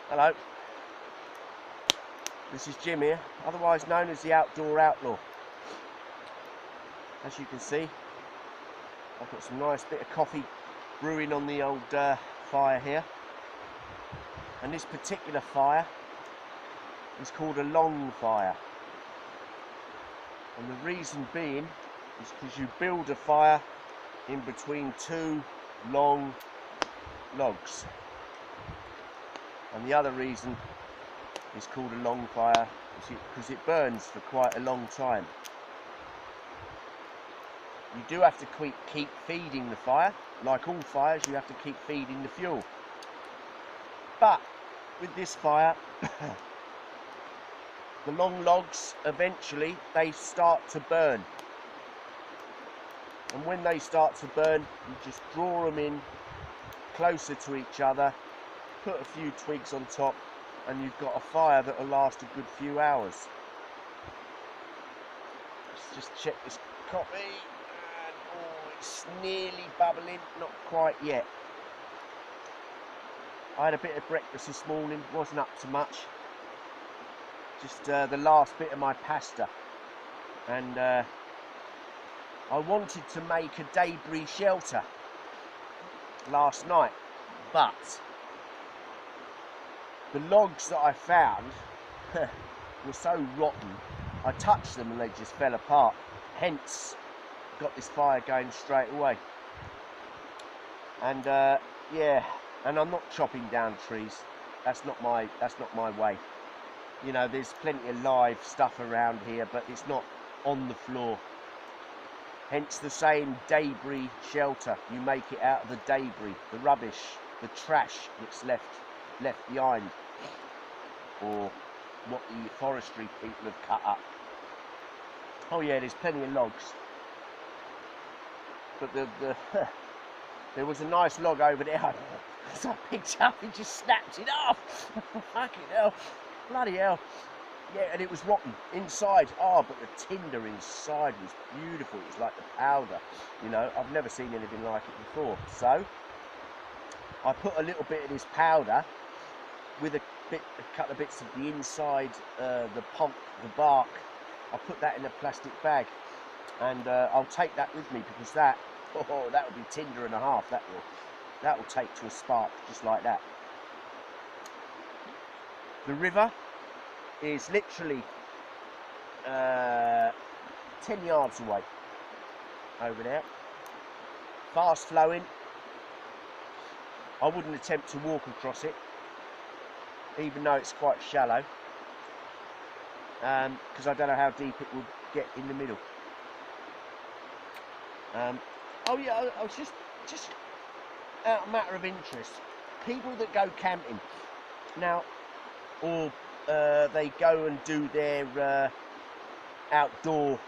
Hello, this is Jim here, otherwise known as the Outdoor Outlaw. As you can see, I've got some nice bit of coffee brewing on the old fire here, and this particular fire is called a long fire, and the reason being is because you build a fire in between two long logs. And the other reason it's called a long fire is because it burns for quite a long time. You do have to keep feeding the fire. Like all fires, you have to keep feeding the fuel. But with this fire, the long logs, eventually they start to burn. And when they start to burn, you just draw them in closer to each other, put a few twigs on top, and you've got a fire that will last a good few hours. Let's just check this coffee, and oh, it's nearly bubbling, not quite yet. I had a bit of breakfast this morning, wasn't up to much. Just the last bit of my pasta, and I wanted to make a debris shelter last night, but the logs that I found were so rotten, I touched them and they just fell apart. Hence, got this fire going straight away. And yeah, and I'm not chopping down trees. That's not my way. You know, there's plenty of live stuff around here, but it's not on the floor. Hence the saying, debris shelter. You make it out of the debris, the rubbish, the trash that's left behind, or what the forestry people have cut up. Oh yeah, there's plenty of logs, but there was a nice log over there, so I picked up and just snapped it off. Fucking hell, bloody hell. Yeah, and it was rotten inside. Oh, but the tinder inside was beautiful. It was like the powder, you know. I've never seen anything like it before. So I put a little bit of this powder with a couple of bits of the inside, the pulp, the bark. I put that in a plastic bag, and I'll take that with me, because that will be tinder and a half. That will take to a spark just like that. The river is literally 10 yards away over there, fast flowing. I wouldn't attempt to walk across it, even though it's quite shallow, because I don't know how deep it would get in the middle. Oh yeah, I was just out of matter of interest, people that go camping now, or they go and do their outdoor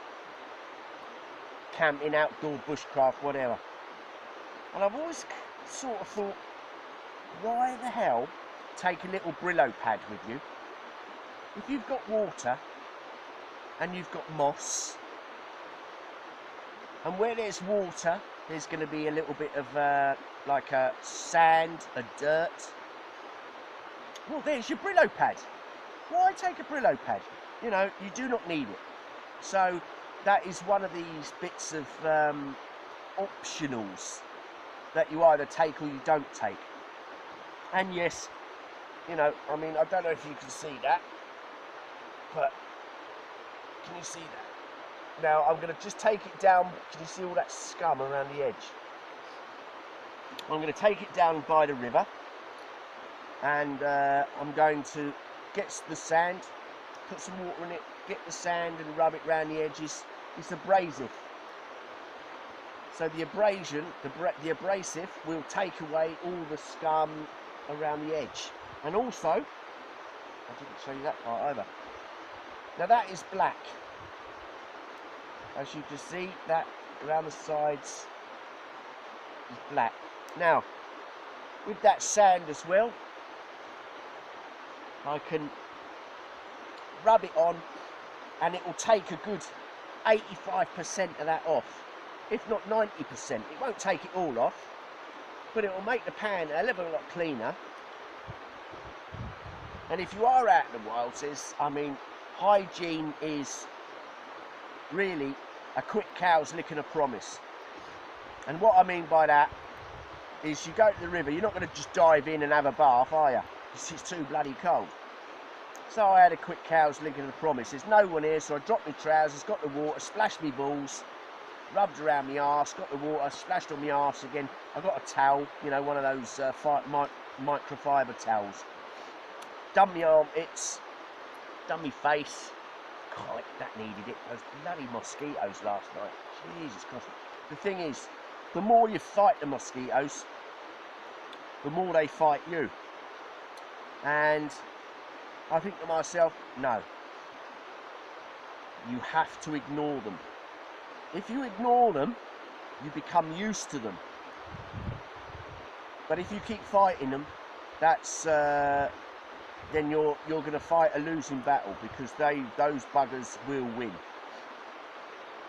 camping, outdoor bushcraft, whatever. And I've always sort of thought, why the hell take a little Brillo pad with you? If you've got water and you've got moss, and where there's water, there's going to be a little bit of like a sand, a dirt. Well, there's your Brillo pad. Why take a Brillo pad? You know, you do not need it. So that is one of these bits of optionals that you either take or you don't take. And yes, you know, I mean, I don't know if you can see that, but can you see that? Now I'm going to just take it down. Can you see all that scum around the edge? I'm going to take it down by the river, and I'm going to get the sand, put some water in it, get the sand and rub it around the edges. It's abrasive, so the abrasion, the abrasive will take away all the scum around the edge. And also, I didn't show you that part either. Now that is black, as you can see, that around the sides is black. Now with that sand as well, I can rub it on, and it will take a good 85% of that off, if not 90%. It won't take it all off, but it will make the pan a little lot cleaner. And if you are out in the wilds, I mean, hygiene is really a quick cow's lick and a promise. And what I mean by that is you go to the river, you're not going to just dive in and have a bath, are you? Because it's too bloody cold. So I had a quick cow's lick and a promise. There's no one here, so I dropped my trousers, got the water, splashed my balls, rubbed around my arse, got the water, splashed on my arse again. I got a towel, you know, one of those microfiber towels. Done my armpits, done my face. God, that needed it. Those bloody mosquitoes last night. Jesus Christ. The thing is, the more you fight the mosquitoes, the more they fight you. And I think to myself, no. You have to ignore them. If you ignore them, you become used to them. But if you keep fighting them, that's then you're going to fight a losing battle, because those buggers will win.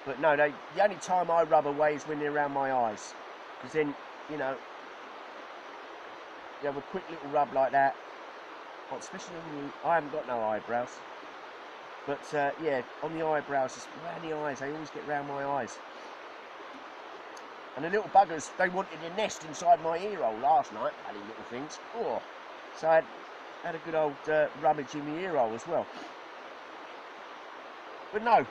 But no, the only time I rub away is when they're around my eyes, because then, you know, you have a quick little rub like that. Well, especially on the, I haven't got no eyebrows, but yeah, on the eyebrows, it's around the eyes. They always get around my eyes. And the little buggers, they wanted a nest inside my ear hole last night, bloody little things. Oh, so I had a good old rummage in my ear hole as well. But no,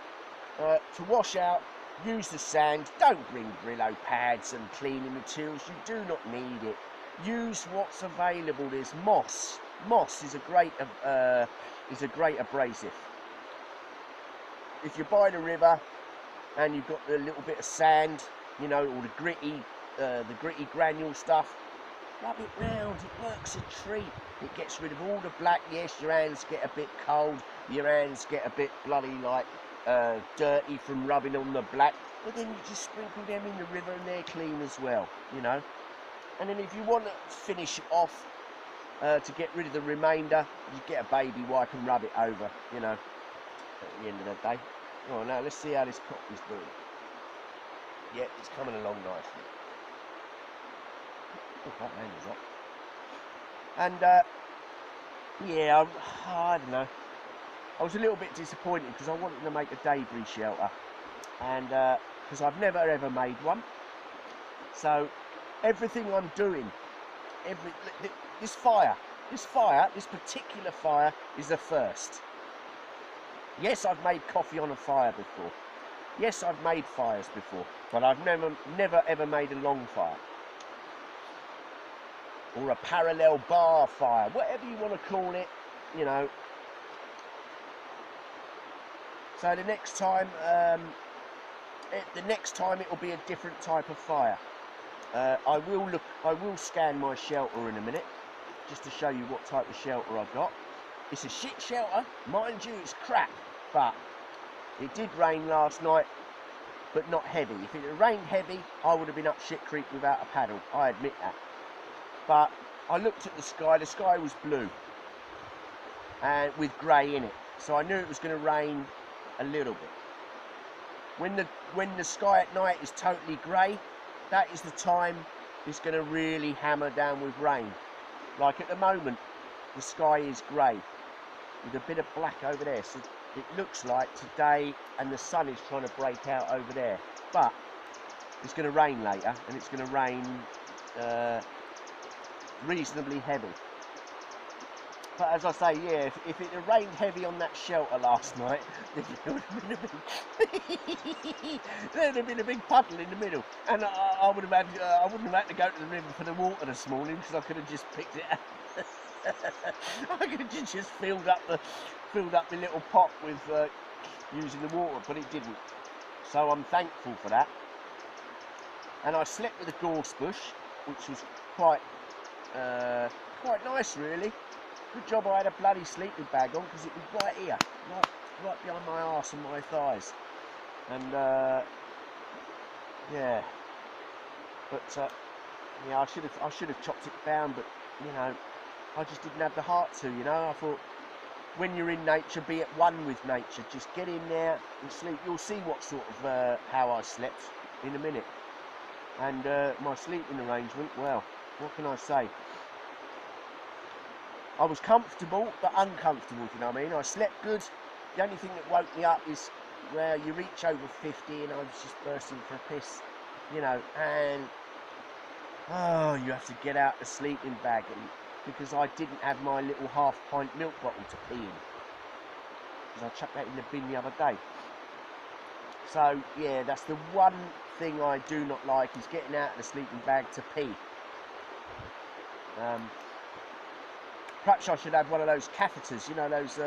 to wash out, use the sand. Don't bring Brillo pads and cleaning materials. You do not need it. Use what's available. There's moss. Moss is a great abrasive. If you're by the river and you've got a little bit of sand, you know, or the gritty granule stuff, rub it round. It works a treat. It gets rid of all the black. Yes, your hands get a bit cold. Your hands get a bit bloody like dirty from rubbing on the black. But then you just sprinkle them in the river and they're clean as well, you know. And then if you want to finish it off, to get rid of the remainder, you get a baby wipe and rub it over, you know, at the end of the day. Oh, now let's see how this cotton's doing. Yeah, it's coming along nicely. Oh, that handle's up. And yeah, I don't know. I was a little bit disappointed because I wanted to make a debris shelter, and because I've never ever made one. So everything I'm doing, this particular fire is the first. Yes, I've made coffee on a fire before. Yes, I've made fires before, but I've never ever made a long fire. Or a parallel bar fire, whatever you want to call it, you know. So the next time it will be a different type of fire. I will scan my shelter in a minute, just to show you what type of shelter I've got. It's a shit shelter, mind you, it's crap, but it did rain last night, but not heavy. If it had rained heavy, I would have been up shit creek without a paddle, I admit that. But I looked at the sky was blue, and with grey in it, so I knew it was going to rain a little bit. When the sky at night is totally grey, that is the time it's going to really hammer down with rain. Like at the moment, the sky is grey with a bit of black over there, so it looks like today, and the sun is trying to break out over there. But it's going to rain later, and it's going to rain reasonably heavy. But as I say, yeah, if it had rained heavy on that shelter last night, there would have been a big puddle in the middle, and I wouldn't have had to go to the river for the water this morning, because I could have just picked it up. I could have just filled up the little pot with using the water, but it didn't. So I'm thankful for that. And I slept with a gorse bush, which was quite nice, really. Good job I had a bloody sleeping bag on, because it was right here, right behind my arse and my thighs. And yeah, but yeah, I should have chopped it down, but you know, I just didn't have the heart to. You know, I thought, when you're in nature, be at one with nature. Just get in there and sleep. You'll see what sort of how I slept in a minute. And my sleeping arrangement, well, what can I say? I was comfortable but uncomfortable, if you know what I mean. I slept good. The only thing that woke me up is where you reach over 50 and I was just bursting for a piss, you know, and oh, you have to get out the sleeping bag, and because I didn't have my little half-pint milk bottle to pee in, because I chucked that in the bin the other day. So yeah, that's the one thing I do not like, is getting out of the sleeping bag to pee. Perhaps I should have one of those catheters, you know, those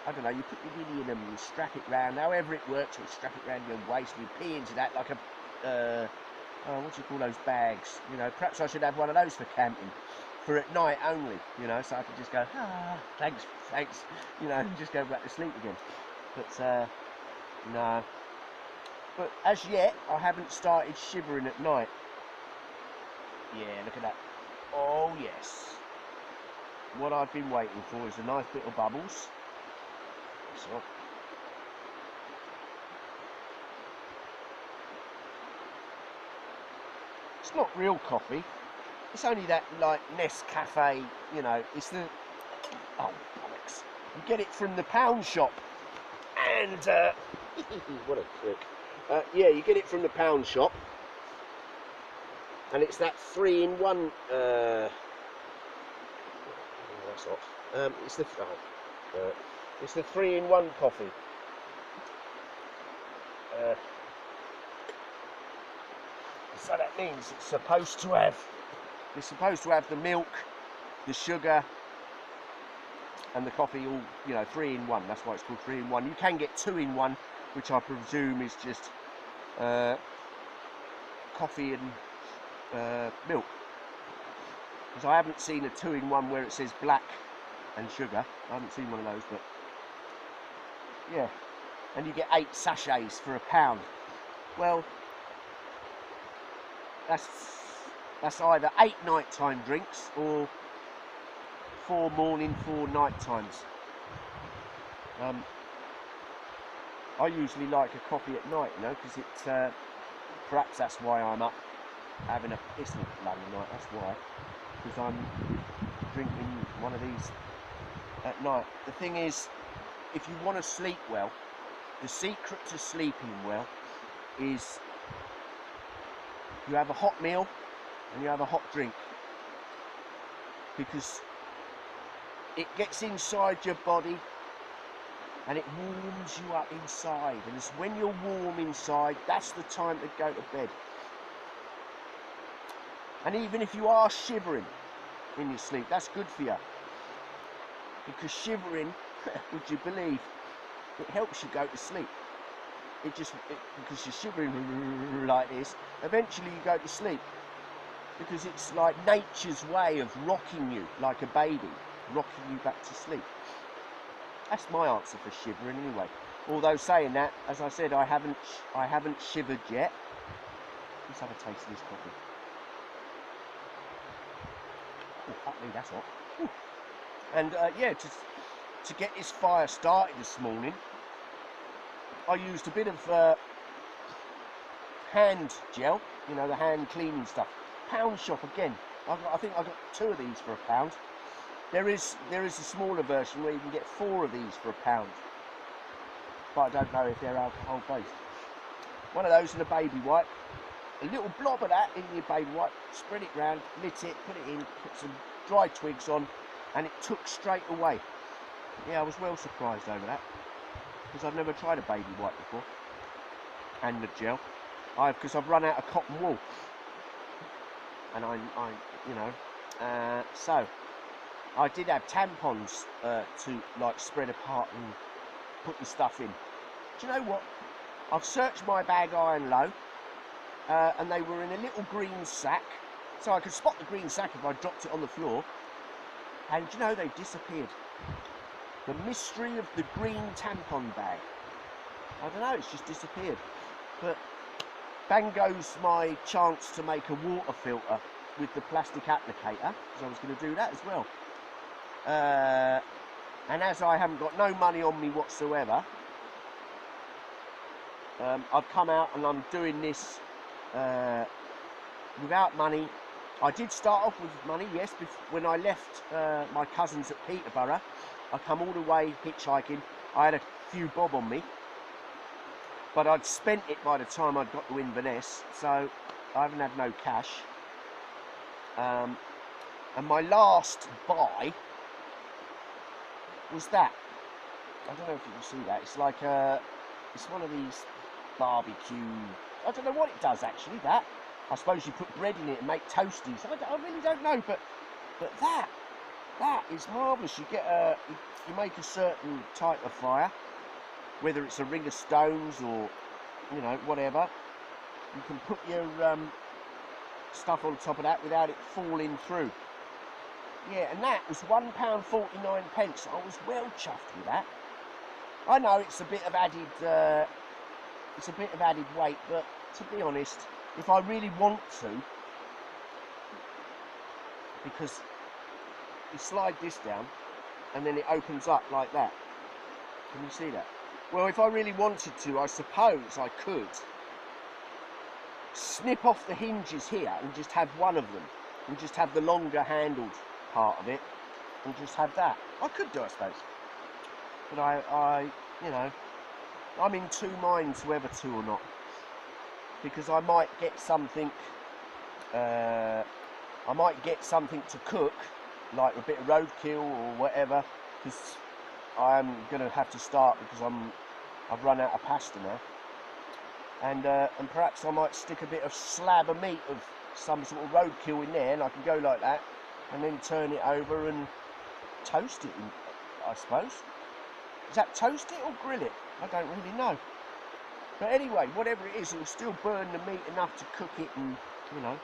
I don't know, you put your willy in them and strap it round, however it works, you strap it round your waist, you pee into that like a, what do you call those bags, you know. Perhaps I should have one of those for camping, for at night only, you know, so I could just go, thanks, you know, and just go back to sleep again. But, no. But as yet, I haven't started shivering at night. Yeah, look at that. Oh, yes. What I've been waiting for is a nice bit of bubbles. So, it's not real coffee. It's only that, like, Nescafe, you know, it's the... Oh, bollocks. You get it from the pound shop. And, what a prick. Yeah, you get it from the pound shop. And it's that 3-in-1, that's not. It's the 3-in-1 coffee. So that means it's supposed to have the milk, the sugar, and the coffee all, you know, 3-in-1. That's why it's called 3-in-1. You can get 2-in-1, which I presume is just coffee and milk, because I haven't seen a 2-in-1 where it says black and sugar. I haven't seen one of those, but yeah. And you get 8 sachets for £1. Well, that's either 8 nighttime drinks or 4 morning, 4 night times. I usually like a coffee at night, you know, because it's perhaps that's why I'm up having a piss in the bloody night. That's why, because I'm drinking one of these at night. The thing is, if you want to sleep well, the secret to sleeping well is you have a hot meal and you have a hot drink, because it gets inside your body and it warms you up inside, and it's when you're warm inside, that's the time to go to bed. And even if you are shivering in your sleep, that's good for you, because shivering, would you believe, it helps you go to sleep. Because you're shivering like this, eventually you go to sleep, because it's like nature's way of rocking you like a baby, rocking you back to sleep. That's my answer for shivering anyway. Although saying that, as I said, I haven't shivered yet. Let's have a taste of this coffee. Oh, fuck me, that's hot. Ooh. And yeah, to get this fire started this morning, I used a bit of hand gel, you know, the hand cleaning stuff. Pound shop again. I think I got 2 of these for £1. There is a smaller version where you can get 4 of these for £1, but I don't know if they're alcohol based. One of those and a baby wipe. A little blob of that in your baby wipe. Spread it round, lit it, put it in, put some dry twigs on, and it took straight away. Yeah, I was well surprised over that, because I've never tried a baby wipe before. And the gel, because I've run out of cotton wool, and I you know, so I did have tampons to like spread apart and put the stuff in. Do you know what? I've searched my bag high and low, and they were in a little green sack, so I could spot the green sack if I dropped it on the floor. And do you know, they disappeared. The mystery of the green tampon bag. I don't know, it's just disappeared. But bang goes my chance to make a water filter with the plastic applicator, because I was going to do that as well. And as I haven't got no money on me whatsoever, I've come out and I'm doing this without money I did start off with money, yes. When I left my cousins at Peterborough, I come all the way hitchhiking. I had a few bob on me, but I'd spent it by the time I'd got to Inverness, so I haven't had no cash. And my last buy was that. I don't know if you can see that. It's like it's one of these barbecue. I don't know what it does actually. That, I suppose you put bread in it and make toasties. I really don't know, but that is marvellous. You get you make a certain type of fire, whether it's a ring of stones or, you know, whatever. You can put your stuff on top of that without it falling through. Yeah, and that was £1.49. I was well chuffed with that. I know it's a bit of added weight, but to be honest, if I really want to, because you slide this down and then it opens up like that. Can you see that? Well, if I really wanted to, I suppose I could snip off the hinges here and just have one of them, and just have the longer handled part of it, and just have that. I could do, I suppose. But I you know, I'm in two minds whether to or not, because I might get something. I might get something to cook, like a bit of roadkill or whatever, because I'm gonna have to start because I've run out of pasta now. And perhaps I might stick a bit of slab of meat of some sort of roadkill in there, and I can go like that, and then turn it over and toast it, I suppose. Is that toast it or grill it? I don't really know. But anyway, whatever it is, it'll still burn the meat enough to cook it in, you know,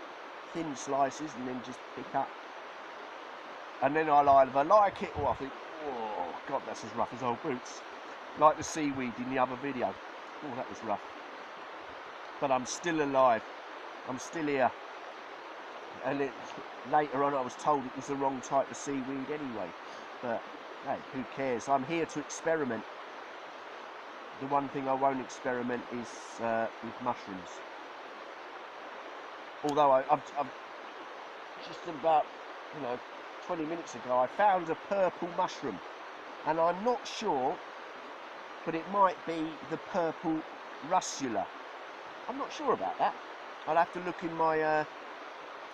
thin slices, and then just pick up. And then I'll either like it, or I think, oh God, that's as rough as old boots. Like the seaweed in the other video. Oh, that was rough. But I'm still alive. I'm still here. And later on I was told it was the wrong type of seaweed anyway. But hey, who cares? I'm here to experiment. The one thing I won't experiment is with mushrooms. Although I've just about, you know, 20 minutes ago I found a purple mushroom, and I'm not sure, but it might be the purple russula. I'm not sure about that. I'll have to look in my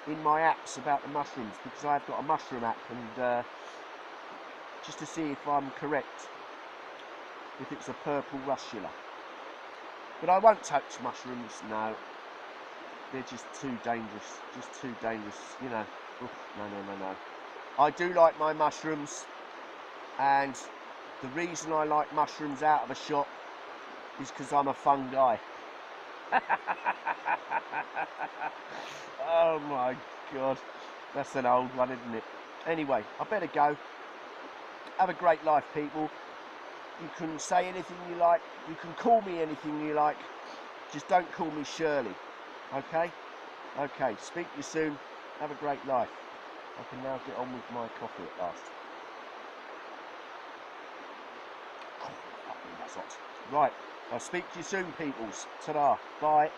apps about the mushrooms, because I've got a mushroom app, and just to see if I'm correct, if it's a purple russula. But I won't touch mushrooms, no. They're just too dangerous. Just too dangerous, you know. Oof, no. I do like my mushrooms, and the reason I like mushrooms out of a shop is because I'm a fun guy. Oh my God, that's an old one, isn't it? Anyway, I better go. Have a great life, people. You can say anything you like. You can call me anything you like. Just don't call me Shirley. Okay? Okay, speak to you soon. Have a great life. I can now get on with my coffee at last. Oh, that's hot. Right, I'll speak to you soon, peoples. Ta-da. Bye.